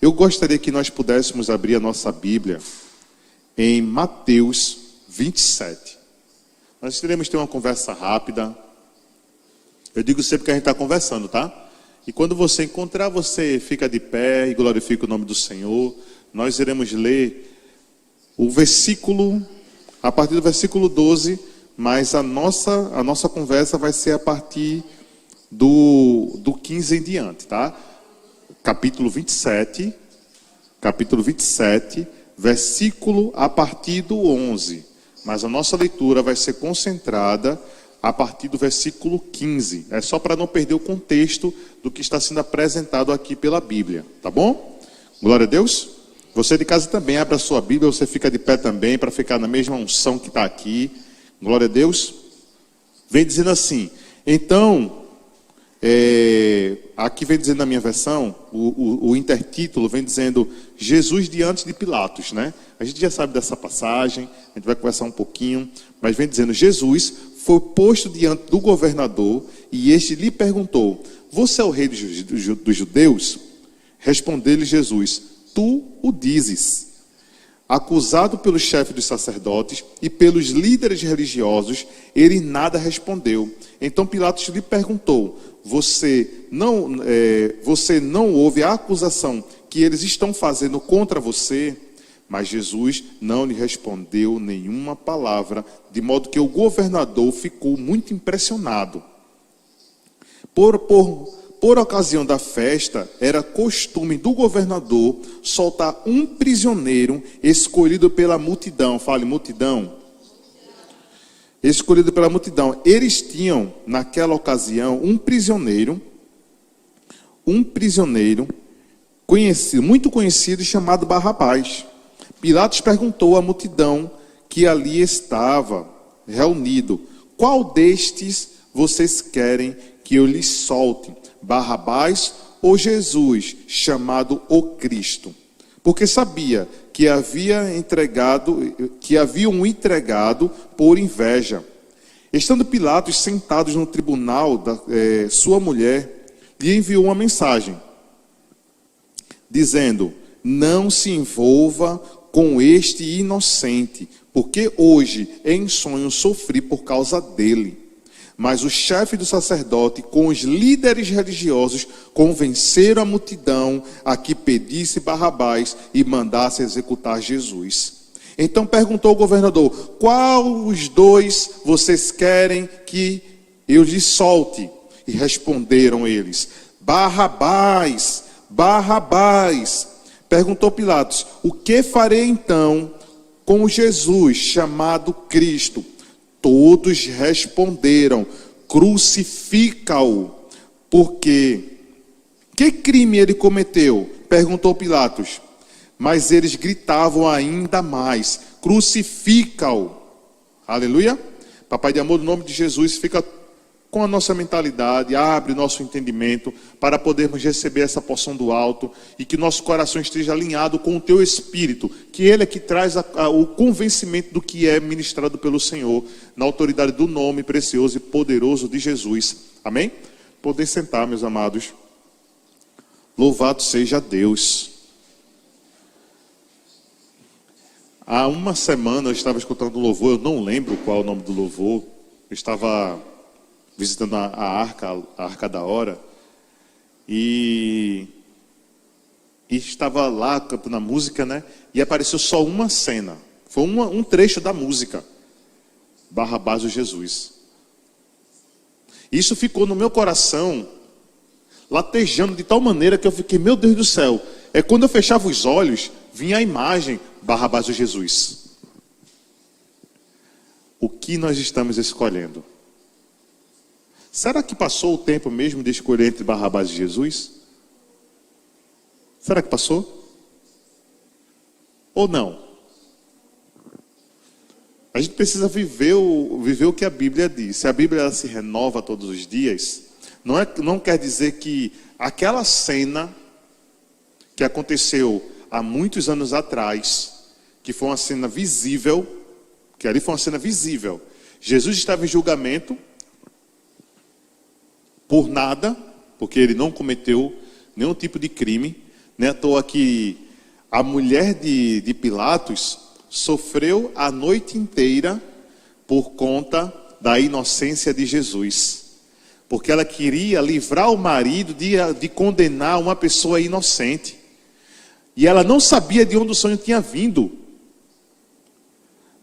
Eu gostaria que nós pudéssemos abrir a nossa Bíblia em Mateus 27. Nós iremos ter uma conversa rápida. Eu digo sempre que a gente está conversando, tá? E quando você encontrar, você fica de pé e glorifica o nome do Senhor. Nós iremos ler o versículo, a partir do versículo 12, mas a nossa conversa vai ser a partir do 15 em diante, tá? Capítulo 27, versículo a partir do 11. Mas a nossa leitura vai ser concentrada a partir do versículo 15. É só para não perder o contexto do que está sendo apresentado aqui pela Bíblia, tá bom? Glória a Deus. Você de casa também, abre a sua Bíblia, você fica de pé também, para ficar na mesma unção que está aqui. Glória a Deus. Vem dizendo assim, então, aqui vem dizendo na minha versão, o intertítulo vem dizendo Jesus diante de Pilatos, né? A gente já sabe dessa passagem, a gente vai conversar um pouquinho, mas vem dizendo, Jesus foi posto diante do governador e este lhe perguntou, você é o rei dos judeus? Respondeu-lhe Jesus, tu o dizes. Acusado pelo chefe dos sacerdotes e pelos líderes religiosos, ele nada respondeu. Então Pilatos lhe perguntou, você não ouve a acusação que eles estão fazendo contra você? Mas Jesus não lhe respondeu nenhuma palavra, de modo que o governador ficou muito impressionado. Por ocasião da festa, era costume do governador soltar um prisioneiro escolhido pela multidão. Fale, multidão. Escolhido pela multidão. Eles tinham, naquela ocasião, um prisioneiro muito conhecido, chamado Barrabás. Pilatos perguntou à multidão que ali estava reunido, qual destes vocês querem que eu lhes solte? Barrabás ou Jesus, chamado o Cristo? Porque sabia que haviam entregado por inveja. Estando Pilatos sentados no tribunal, sua mulher lhe enviou uma mensagem, dizendo, não se envolva com este inocente, porque hoje em sonho sofri por causa dele. Mas o chefe do sacerdote, com os líderes religiosos, convenceram a multidão a que pedisse Barrabás e mandasse executar Jesus. Então perguntou o governador, qual os dois vocês querem que eu lhes solte? E responderam eles, Barrabás, Barrabás. Perguntou Pilatos, o que farei então com Jesus, chamado Cristo? Todos responderam, crucifica-o. Porque que crime ele cometeu? Perguntou Pilatos. Mas eles gritavam ainda mais, crucifica-o. Aleluia. Papai de amor, no nome de Jesus, fica com a nossa mentalidade, abre o nosso entendimento para podermos receber essa porção do alto e que nosso coração esteja alinhado com o teu Espírito, que ele é que traz o convencimento do que é ministrado pelo Senhor, na autoridade do nome precioso e poderoso de Jesus. Amém? Poder sentar, meus amados. Louvado seja Deus. Há uma semana eu estava escutando um louvor, eu não lembro qual é o nome do louvor, eu estava visitando a Arca da Hora, e estava lá cantando a música, né? E apareceu só uma cena, foi um trecho da música, Barrabás ou Jesus. Isso ficou no meu coração, latejando de tal maneira que eu fiquei, meu Deus do céu, quando eu fechava os olhos, vinha a imagem, Barrabás ou Jesus. O que nós estamos escolhendo? Será que passou o tempo mesmo de escolher entre Barrabás e Jesus? Será que passou? Ou não? A gente precisa viver o que a Bíblia diz. Se a Bíblia ela se renova todos os dias, não quer dizer que aquela cena que aconteceu há muitos anos atrás, que foi uma cena visível, que ali foi uma cena visível. Jesus estava em julgamento por nada, porque ele não cometeu nenhum tipo de crime, Não é à toa que a mulher de Pilatos sofreu a noite inteira por conta da inocência de Jesus. Porque ela queria livrar o marido de condenar uma pessoa inocente. E ela não sabia de onde o sonho tinha vindo.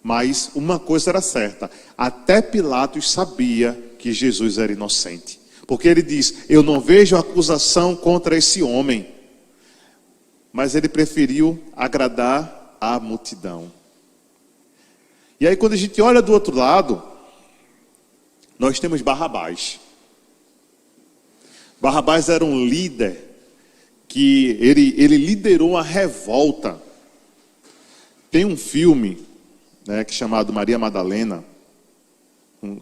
Mas uma coisa era certa: até Pilatos sabia que Jesus era inocente. Porque ele diz: eu não vejo acusação contra esse homem. Mas ele preferiu agradar a multidão. E aí, quando a gente olha do outro lado, nós temos Barrabás. Barrabás era um líder que ele liderou a revolta. Tem um filme, né, que é chamado Maria Madalena,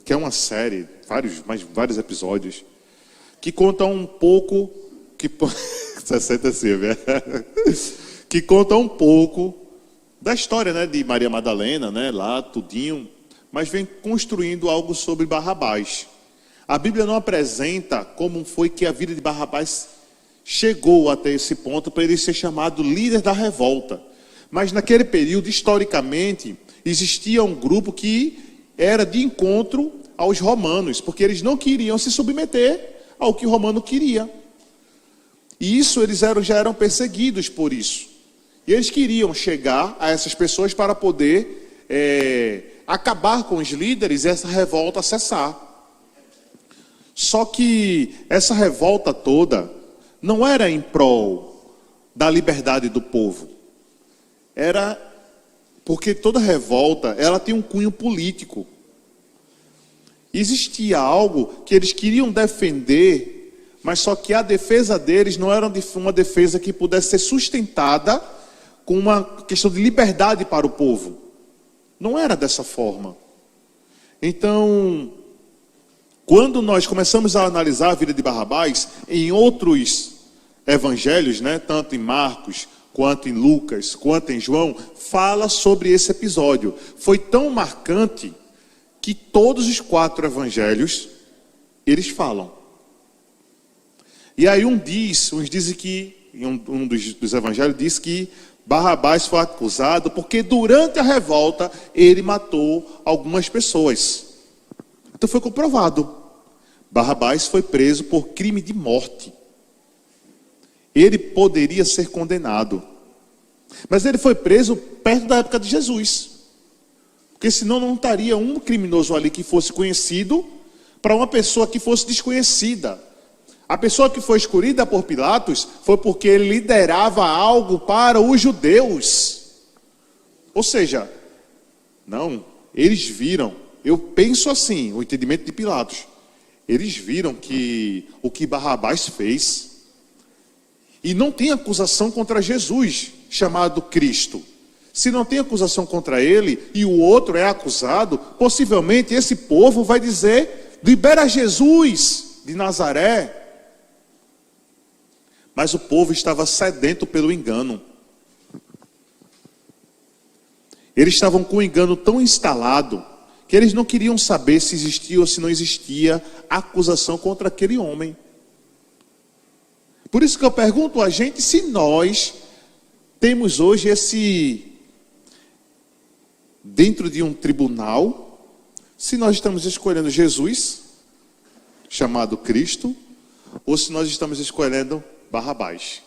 que é uma série, vários episódios, que conta um pouco que conta um pouco da história, né, de Maria Madalena, né, lá tudinho, mas vem construindo algo sobre Barrabás. A Bíblia não apresenta como foi que a vida de Barrabás chegou até esse ponto para ele ser chamado líder da revolta. Mas naquele período, historicamente, existia um grupo que era de encontro aos romanos, porque eles não queriam se submeter ao que o romano queria. E isso eles já eram perseguidos por isso. E eles queriam chegar a essas pessoas para poder acabar com os líderes e essa revolta cessar. Só que essa revolta toda não era em prol da liberdade do povo. Era porque toda revolta, ela tem um cunho político. Existia algo que eles queriam defender, mas só que a defesa deles não era uma defesa que pudesse ser sustentada com uma questão de liberdade para o povo. Não era dessa forma. Então, quando nós começamos a analisar a vida de Barrabás, em outros evangelhos, né, tanto em Marcos, quanto em Lucas, quanto em João, fala sobre esse episódio. Foi tão marcante que todos os 4 evangelhos, eles falam. E aí uns dizem que, um dos evangelhos diz que Barrabás foi acusado porque durante a revolta ele matou algumas pessoas. Então foi comprovado. Barrabás foi preso por crime de morte. Ele poderia ser condenado. Mas ele foi preso perto da época de Jesus. Porque senão não estaria um criminoso ali que fosse conhecido para uma pessoa que fosse desconhecida. A pessoa que foi escolhida por Pilatos foi porque ele liderava algo para os judeus. Ou seja, não, eles viram, eu penso assim, o entendimento de Pilatos, eles viram que o que Barrabás fez, e não tem acusação contra Jesus, chamado Cristo. Se não tem acusação contra ele e o outro é acusado, possivelmente esse povo vai dizer: libera Jesus de Nazaré. Mas o povo estava sedento pelo engano. Eles estavam com o engano tão instalado que eles não queriam saber se existia ou se não existia acusação contra aquele homem. Por isso que eu pergunto a gente se nós temos hoje dentro de um tribunal, se nós estamos escolhendo Jesus, chamado Cristo, ou se nós estamos escolhendo Barrabás.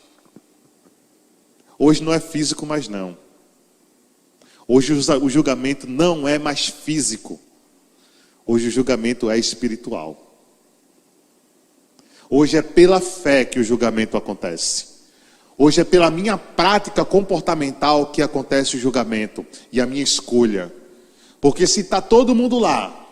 Hoje não é físico mais não. Hoje o julgamento não é mais físico. Hoje o julgamento é espiritual. Hoje é pela fé que o julgamento acontece. Hoje é pela minha prática comportamental que acontece o julgamento e a minha escolha. Porque se está todo mundo lá,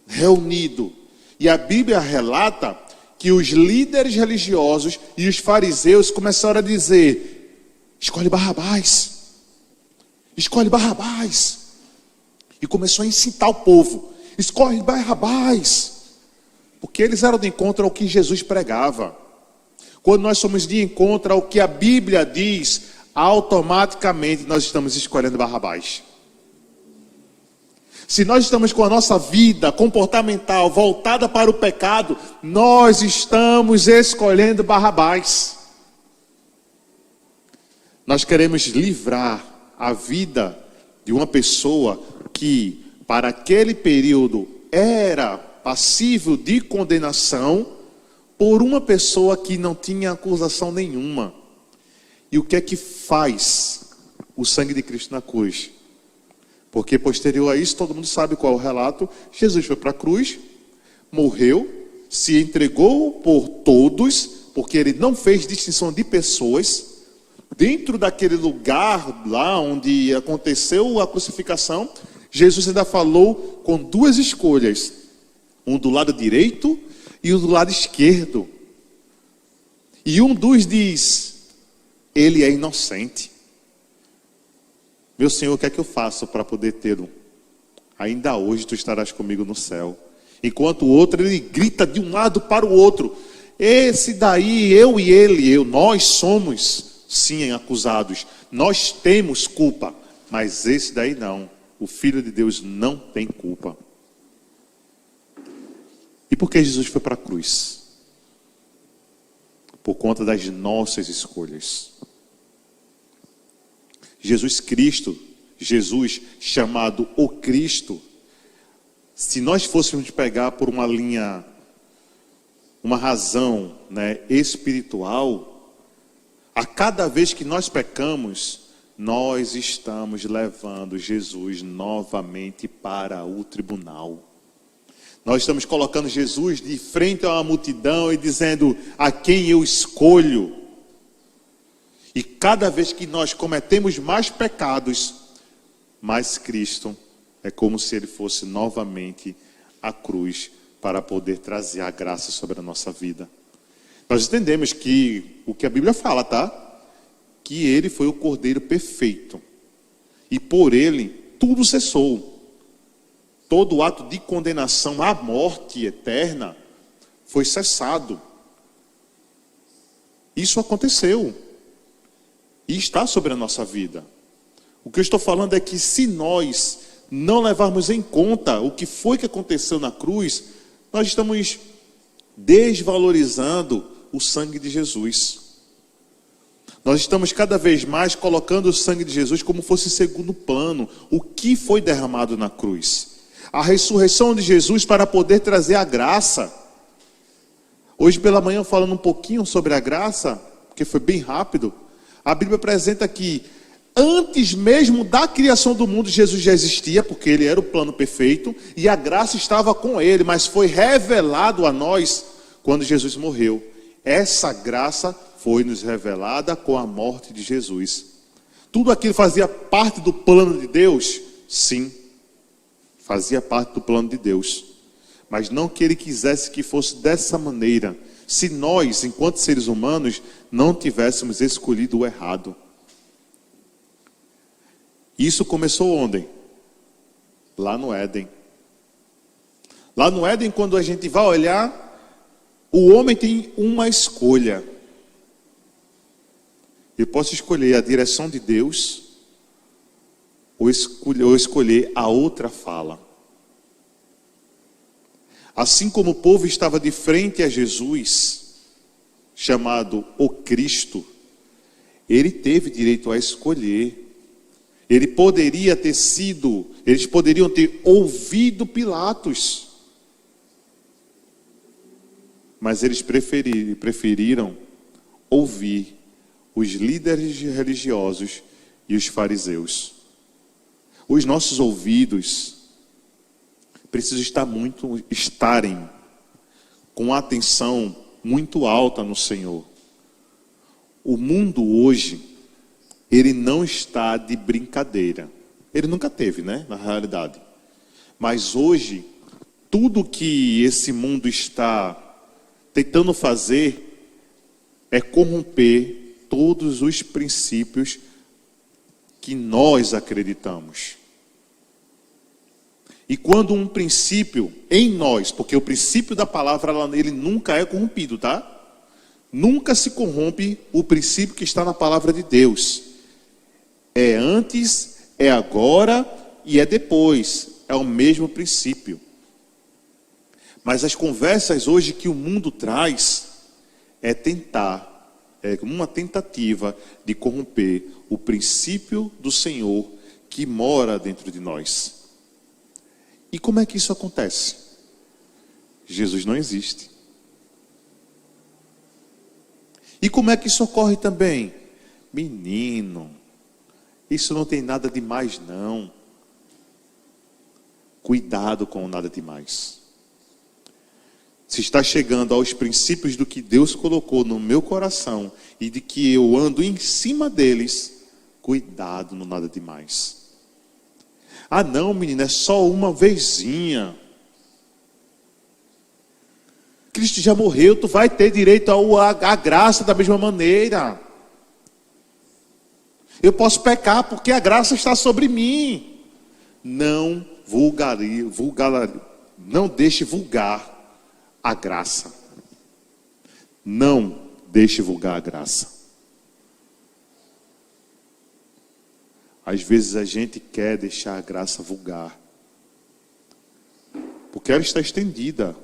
reunido, e a Bíblia relata que os líderes religiosos e os fariseus começaram a dizer: escolhe Barrabás, escolhe Barrabás. E começou a incitar o povo: escolhe Barrabás. Porque eles eram de encontro ao que Jesus pregava. Quando nós somos de encontro ao que a Bíblia diz, automaticamente nós estamos escolhendo Barrabás. Se nós estamos com a nossa vida comportamental voltada para o pecado, nós estamos escolhendo Barrabás. nós queremos livrar a vida de uma pessoa que, para aquele período, era passível de condenação, por uma pessoa que não tinha acusação nenhuma. E o que é que faz o sangue de Cristo na cruz? Porque posterior a isso, todo mundo sabe qual é o relato. Jesus foi para a cruz, morreu, se entregou por todos, porque ele não fez distinção de pessoas. Dentro daquele lugar lá onde aconteceu a crucificação, Jesus ainda falou com duas escolhas, um do lado direito e um do lado esquerdo. E um dos diz: ele é inocente. Meu Senhor, o que é que eu faço para poder tê-lo? Ainda hoje tu estarás comigo no céu. Enquanto o outro, ele grita de um lado para o outro: esse daí, eu e ele, nós somos sim acusados, nós temos culpa, mas esse daí não, o Filho de Deus não tem culpa. E por que Jesus foi para a cruz? Por conta das nossas escolhas. Jesus Cristo, Jesus chamado o Cristo, se nós fôssemos pegar por uma linha, uma razão, espiritual, a cada vez que nós pecamos, nós estamos levando Jesus novamente para o tribunal. Nós estamos colocando Jesus de frente a uma multidão e dizendo: a quem eu escolho? E cada vez que nós cometemos mais pecados, mais Cristo, é como se ele fosse novamente à cruz para poder trazer a graça sobre a nossa vida. Nós entendemos que o que a Bíblia fala, tá? Que ele foi o Cordeiro perfeito. E por ele tudo cessou. Todo ato de condenação à morte eterna foi cessado. Isso aconteceu. E está sobre a nossa vida. O que eu estou falando é que se nós não levarmos em conta o que foi que aconteceu na cruz, nós estamos desvalorizando o sangue de Jesus. Nós estamos cada vez mais colocando o sangue de Jesus como fosse segundo plano. O que foi derramado na cruz? A ressurreição de Jesus para poder trazer a graça. Hoje pela manhã, falando um pouquinho sobre a graça, porque foi bem rápido, a Bíblia apresenta que antes mesmo da criação do mundo, Jesus já existia, porque ele era o plano perfeito, e a graça estava com ele, mas foi revelado a nós quando Jesus morreu. Essa graça foi nos revelada com a morte de Jesus. Tudo aquilo fazia parte do plano de Deus? Sim, fazia parte do plano de Deus. Mas não que ele quisesse que fosse dessa maneira, se nós, enquanto seres humanos, não tivéssemos escolhido o errado. Isso começou onde? Lá no Éden. Lá no Éden, quando a gente vai olhar, o homem tem uma escolha. Eu posso escolher a direção de Deus ou escolher a outra fala. Assim como o povo estava de frente a Jesus, chamado o Cristo, ele teve direito a escolher. Eles poderiam ter ouvido Pilatos, mas eles preferiram ouvir os líderes religiosos e os fariseus. Os nossos ouvidos precisam estarem com atenção muito alta no Senhor. O mundo hoje, ele não está de brincadeira. Ele nunca teve, na realidade. Mas hoje, tudo que esse mundo está tentando fazer é corromper todos os princípios que nós acreditamos. E quando um princípio em nós, porque o princípio da palavra, ele nunca é corrompido, tá? Nunca se corrompe o princípio que está na palavra de Deus. É antes, é agora e é depois. É o mesmo princípio. Mas as conversas hoje que o mundo traz é tentar é uma tentativa de corromper o princípio do Senhor que mora dentro de nós. E como é que isso acontece? Jesus não existe. E como é que isso ocorre também? Menino, isso não tem nada de mais não. Cuidado com o nada de mais. Se está chegando aos princípios do que Deus colocou no meu coração e de que eu ando em cima deles, cuidado no nada de mais. Ah não, menino, é só uma vezinha. Cristo já morreu, tu vai ter direito à graça da mesma maneira. Eu posso pecar porque a graça está sobre mim. Não não deixe vulgar a graça. Não deixe vulgar a graça. Às vezes a gente quer deixar a graça vulgar, porque ela está estendida.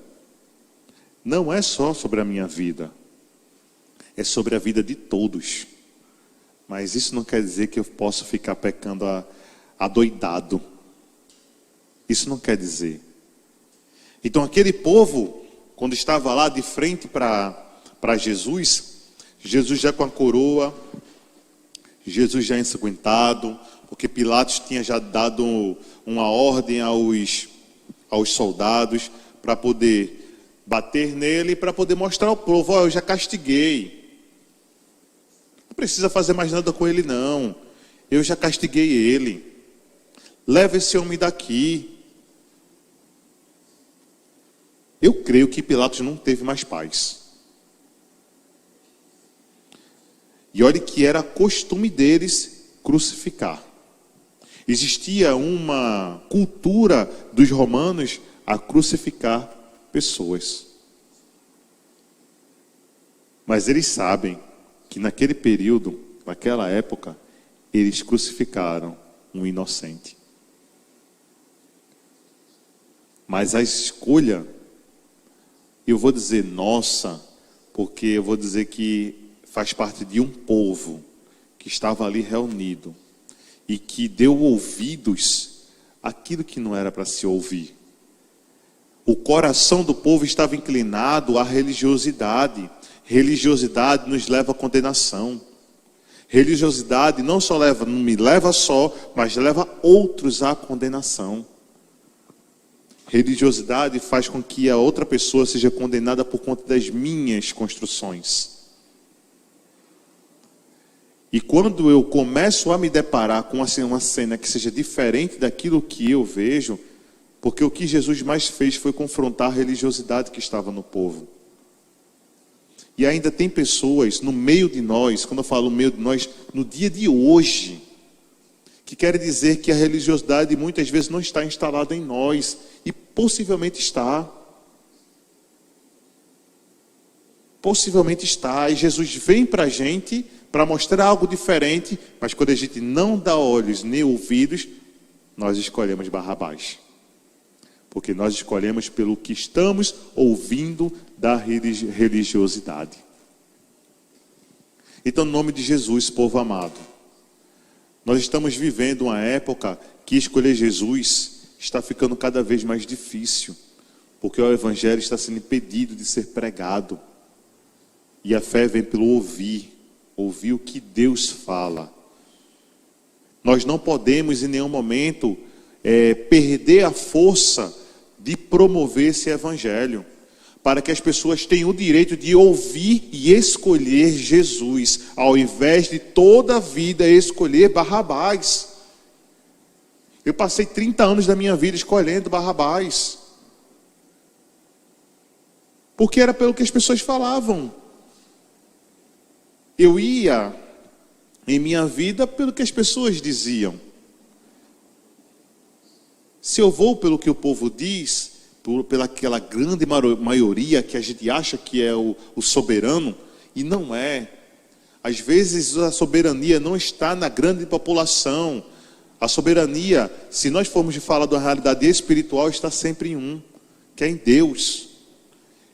Não é só sobre a minha vida, é sobre a vida de todos. Mas isso não quer dizer que eu possa ficar pecando adoidado. Isso não quer dizer. Então aquele povo, quando estava lá de frente para Jesus, Jesus já com a coroa, Jesus já ensanguentado, porque Pilatos tinha já dado uma ordem aos soldados para poder bater nele e para poder mostrar ao povo: ó, eu já castiguei. Não precisa fazer mais nada com ele não. Eu já castiguei ele. Leva esse homem daqui. Eu creio que Pilatos não teve mais paz. E olhe que era costume deles crucificar. Existia uma cultura dos romanos a crucificar pessoas. Mas eles sabem que naquele período, naquela época, eles crucificaram um inocente. Mas a escolha, eu vou dizer nossa, porque eu vou dizer que faz parte de um povo que estava ali reunido e que deu ouvidos àquilo que não era para se ouvir. O coração do povo estava inclinado à religiosidade. Religiosidade nos leva à condenação. Religiosidade não me leva só, mas leva outros à condenação. Religiosidade faz com que a outra pessoa seja condenada por conta das minhas construções. E quando eu começo a me deparar com uma cena que seja diferente daquilo que eu vejo, porque o que Jesus mais fez foi confrontar a religiosidade que estava no povo. E ainda tem pessoas no meio de nós, quando eu falo no meio de nós, no dia de hoje, que querem dizer que a religiosidade muitas vezes não está instalada em nós, e possivelmente está. Possivelmente está, e Jesus vem para a gente para mostrar algo diferente, mas quando a gente não dá olhos nem ouvidos, nós escolhemos Barrabás. Porque nós escolhemos pelo que estamos ouvindo da religiosidade. Então, no nome de Jesus, povo amado, nós estamos vivendo uma época que escolher Jesus está ficando cada vez mais difícil, porque o Evangelho está sendo impedido de ser pregado. E a fé vem pelo ouvir o que Deus fala. Nós não podemos em nenhum momento perder a força de promover esse Evangelho, para que as pessoas tenham o direito de ouvir e escolher Jesus, ao invés de toda a vida escolher Barrabás. Eu passei 30 anos da minha vida escolhendo Barrabás, porque era pelo que as pessoas falavam. Eu ia em minha vida pelo que as pessoas diziam. Se eu vou pelo que o povo diz, pela aquela grande maioria que a gente acha que é o soberano, e não é. Às vezes a soberania não está na grande população. A soberania, se nós formos falar da realidade espiritual, está sempre em um, que é em Deus.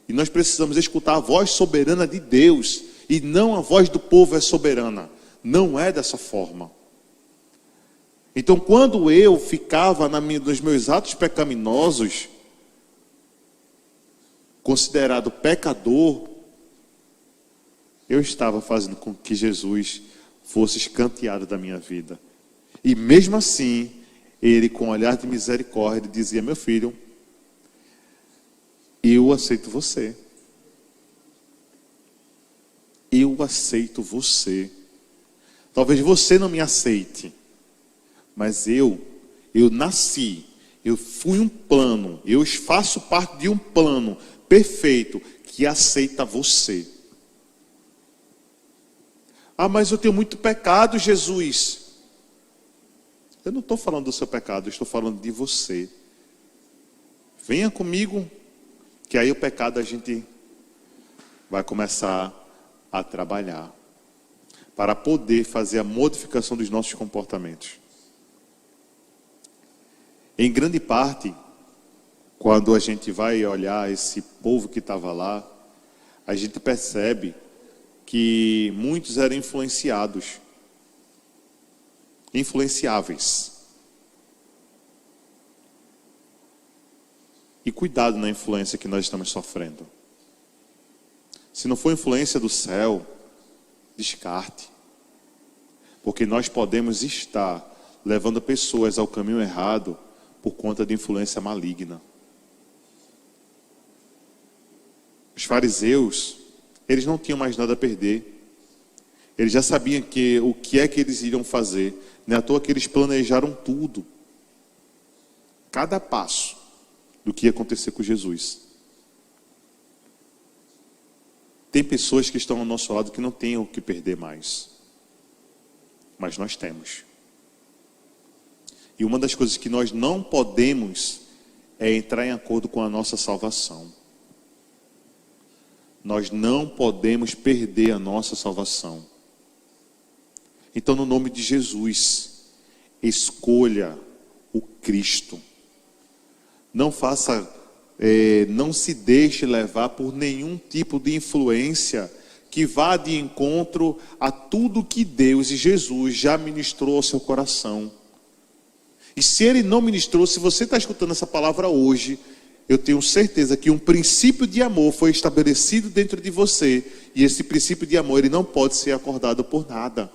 E nós precisamos escutar a voz soberana de Deus. e não a voz do povo é soberana. Não é dessa forma. Então, quando eu ficava nos meus atos pecaminosos, considerado pecador, eu estava fazendo com que Jesus fosse escanteado da minha vida. E mesmo assim, ele, com um olhar de misericórdia, dizia: meu filho, eu aceito você. Eu aceito você. Talvez você não me aceite, mas eu nasci, eu fui um plano, eu faço parte de um plano perfeito que aceita você. Ah, mas eu tenho muito pecado, Jesus. Eu não estou falando do seu pecado, eu estou falando de você. Venha comigo, que aí o pecado a gente vai começar a trabalhar para poder fazer a modificação dos nossos comportamentos. Em grande parte, quando a gente vai olhar esse povo que estava lá, a gente percebe que muitos eram influenciáveis. E cuidado na influência que nós estamos sofrendo. Se não for influência do céu, descarte. Porque nós podemos estar levando pessoas ao caminho errado por conta de influência maligna. Os fariseus, eles não tinham mais nada a perder. Eles já sabiam o que é que eles iriam fazer. Não é à toa que eles planejaram tudo. Cada passo do que ia acontecer com Jesus. Tem pessoas que estão ao nosso lado que não têm o que perder mais. Mas nós temos. E uma das coisas que nós não podemos é entrar em acordo com a nossa salvação. Nós não podemos perder a nossa salvação. Então, no nome de Jesus, escolha o Cristo. Não não se deixe levar por nenhum tipo de influência que vá de encontro a tudo que Deus e Jesus já ministrou ao seu coração. E se Ele não ministrou, se você está escutando essa palavra hoje, eu tenho certeza que um princípio de amor foi estabelecido dentro de você. E esse princípio de amor, ele não pode ser acordado por nada.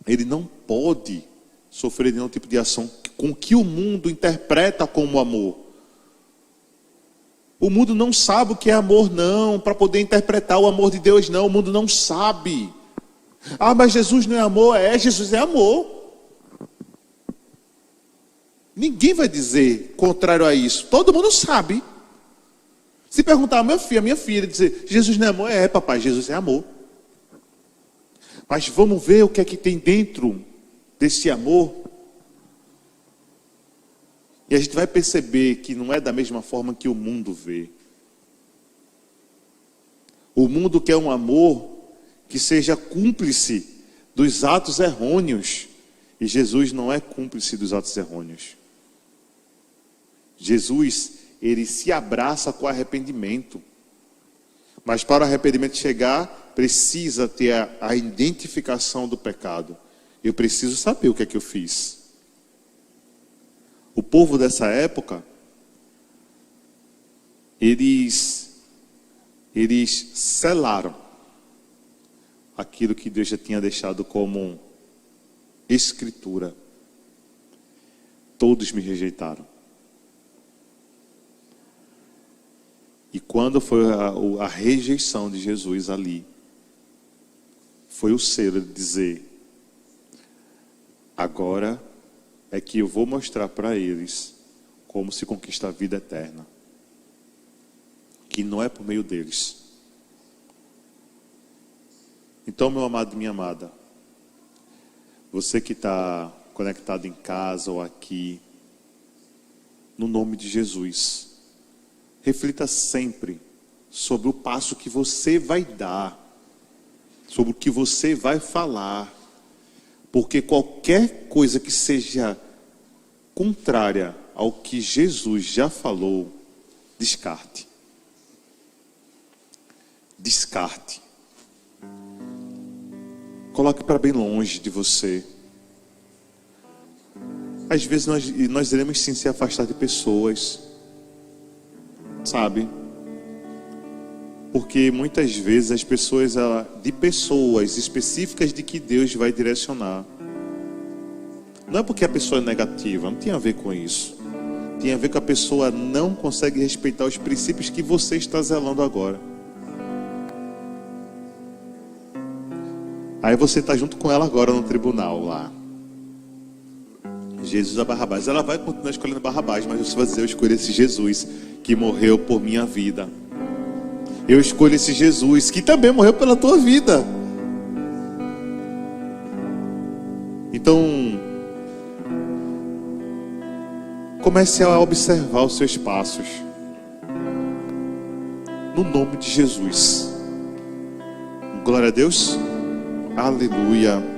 Ele não pode sofrer nenhum tipo de ação com que o mundo interpreta como amor. O mundo não sabe o que é amor, não, para poder interpretar o amor de Deus, não. O mundo não sabe. Ah, mas Jesus não é amor? Jesus é amor. Ninguém vai dizer contrário a isso. Todo mundo sabe. Se perguntar a minha filha, dizer: Jesus não é amor? Papai, Jesus é amor. Mas vamos ver o que é que tem dentro desse amor. E a gente vai perceber que não é da mesma forma que o mundo vê. O mundo quer um amor que seja cúmplice dos atos errôneos. E Jesus não é cúmplice dos atos errôneos. Jesus, ele se abraça com arrependimento. Mas para o arrependimento chegar, precisa ter a identificação do pecado. Eu preciso saber o que é que eu fiz. O povo dessa época, eles selaram aquilo que Deus já tinha deixado como escritura. Todos me rejeitaram. E quando foi a rejeição de Jesus ali, foi o selo de dizer: agora é que eu vou mostrar para eles como se conquista a vida eterna. Que não é por meio deles. Então, meu amado e minha amada, você que está conectado em casa ou aqui, no nome de Jesus, reflita sempre sobre o passo que você vai dar, sobre o que você vai falar, porque qualquer coisa que seja contrária ao que Jesus já falou, descarte. Descarte. Coloque para bem longe de você. Às vezes nós iremos sim se afastar de pessoas, sabe? Porque muitas vezes as pessoas, de pessoas específicas de que Deus vai direcionar. Não é porque a pessoa é negativa, não tem a ver com isso. Tem a ver com a pessoa não consegue respeitar os princípios que você está zelando agora. Aí você está junto com ela agora no tribunal lá. Jesus a Barrabás. Ela vai continuar escolhendo Barrabás, mas você vai dizer: eu escolho esse Jesus que morreu por minha vida. Eu escolho esse Jesus que também morreu pela tua vida. Então, comece a observar os seus passos. No nome de Jesus. Glória a Deus. Aleluia.